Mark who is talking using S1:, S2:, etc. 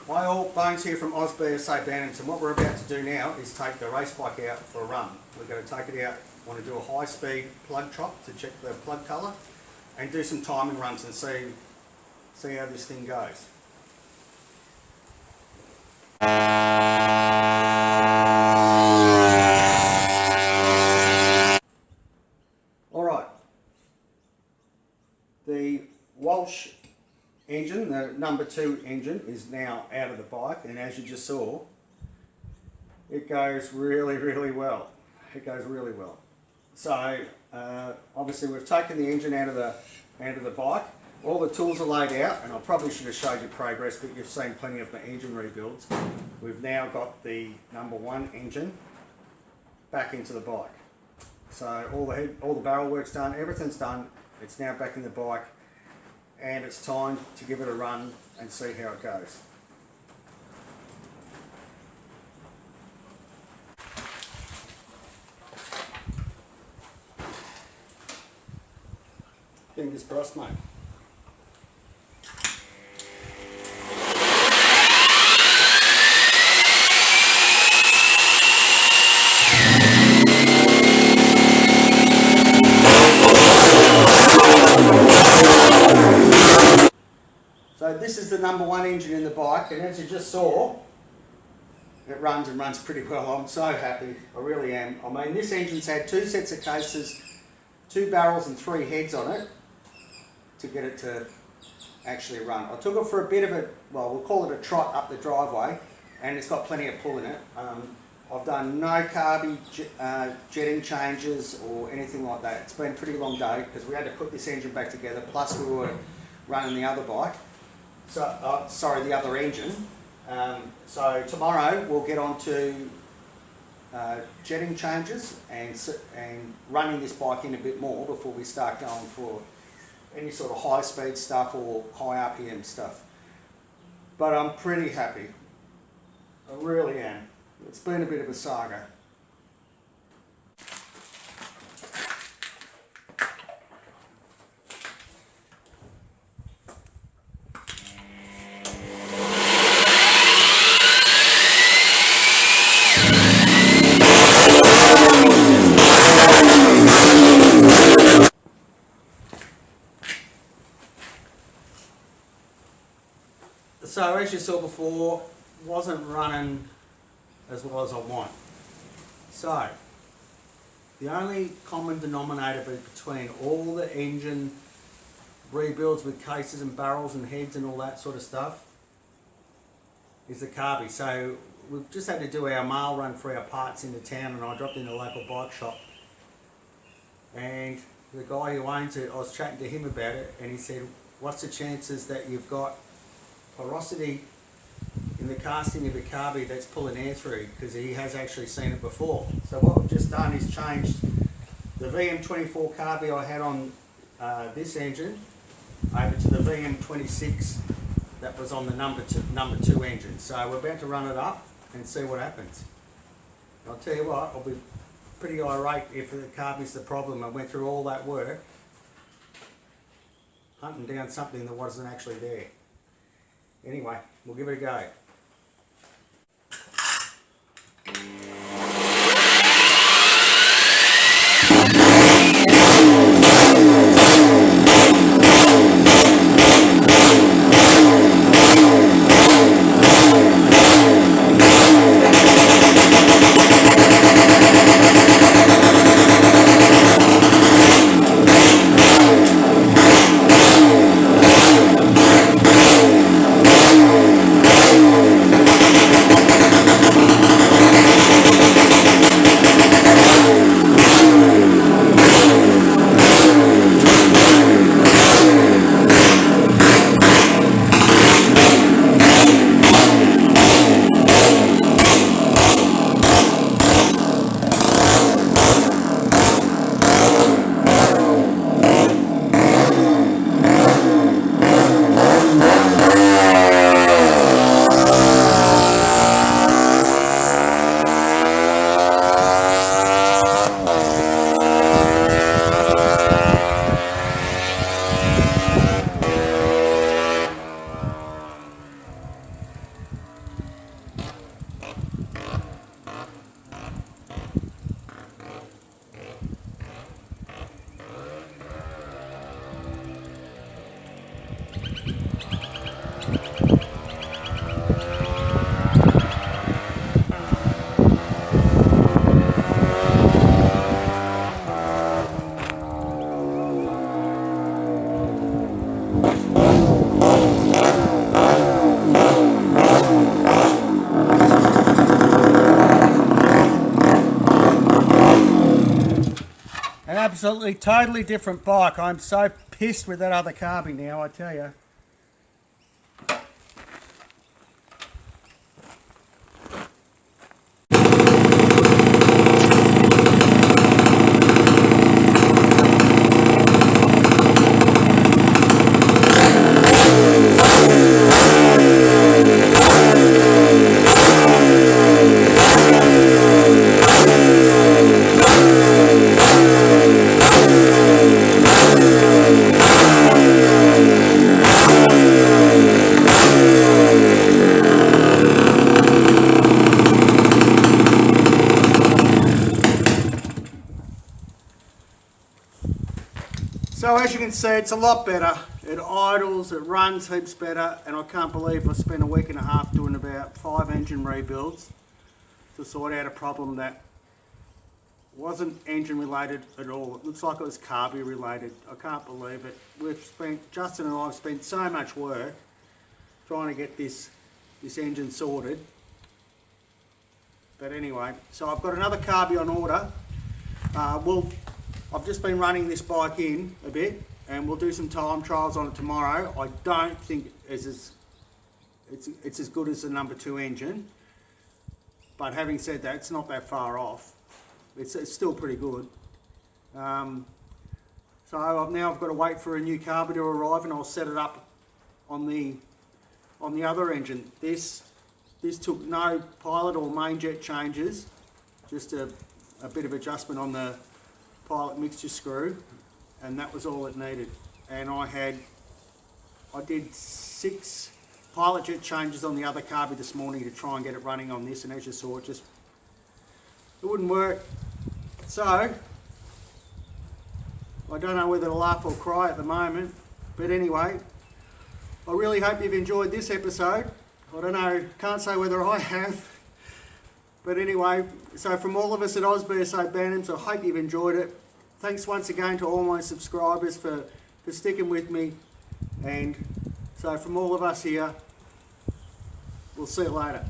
S1: Hi all, Bones here from Oz BSA Bantams, and what we're about to do now is take the race bike out for a run. We're going to take it out, want to do a high speed plug trot to check the plug colour and do some timing runs and see how this thing goes. Alright, the Walsh engine, the number 2 engine, is now out of the bike, and as you just saw, it goes really well. It goes really well. So obviously we've taken the engine out of the bike. All the tools are laid out, and I probably should have showed you progress, but you've seen plenty of my engine rebuilds. We've now got the number 1 engine back into the bike. So all the barrel work's done, everything's done. It's now back in the bike, and it's time to give it a run and see how it goes. Fingers crossed, mate. So this is the number 1 engine in the bike, and as you just saw, it runs and runs pretty well. I'm so happy, I really am. I mean, this engine's had 2 sets of cases, 2 barrels and 3 heads on it to get it to actually run. I took it for a bit of a, well, we'll call it a trot up the driveway, and it's got plenty of pull in it. I've done no carby jetting changes or anything like that. It's been a pretty long day because we had to put this engine back together, plus we were running the other bike. So, sorry, the other engine. So tomorrow we'll get on to jetting changes and running this bike in a bit more before we start going for any sort of high speed stuff or high RPM stuff. But I'm pretty happy. I really am. It's been a bit of a saga. So as you saw before, wasn't running as well as I want. So the only common denominator between all the engine rebuilds with cases and barrels and heads and all that sort of stuff is the carby. So we've just had to do our mail run for our parts into town, and I dropped in the local bike shop, and the guy who owns it, I was chatting to him about it, and he said, what's the chances that you've got porosity in the casting of a carby that's pulling air through, because he has actually seen it before. So what we've just done is changed the VM24 carby I had on this engine over to the VM26 that was on the number two engine. So we're about to run it up and see what happens. I'll tell you what, I'll be pretty irate if the carby's the problem. I went through all that work hunting down something that wasn't actually there. Anyway, we'll give it a go. absolutely, totally different bike. I'm so pissed with that other carby now, I tell you. So as you can see, it's a lot better. It idles, it runs heaps better, and I can't believe I spent a week and a half doing about 5 engine rebuilds to sort out a problem that wasn't engine related at all. It looks like it was carby related. I can't believe it. Justin and I have spent so much work trying to get this engine sorted. But anyway, so I've got another carby on order. I've just been running this bike in a bit, and we'll do some time trials on it tomorrow. I don't think it's as good as the number 2 engine, but having said that, it's not that far off. It's still pretty good. So now I've got to wait for a new carby to arrive, and I'll set it up on the other engine. This took no pilot or main jet changes, just a bit of adjustment on the pilot mixture screw, and that was all it needed. And I did 6 pilot jet changes on the other carby this morning to try and get it running on this, and as you saw, it wouldn't work. So I don't know whether to laugh or cry at the moment, but anyway, I really hope you've enjoyed this episode. I don't know, can't say whether I have. But anyway, so from all of us at AusBSA Bantams, I hope you've enjoyed it. Thanks once again to all my subscribers for sticking with me. And so from all of us here, we'll see you later.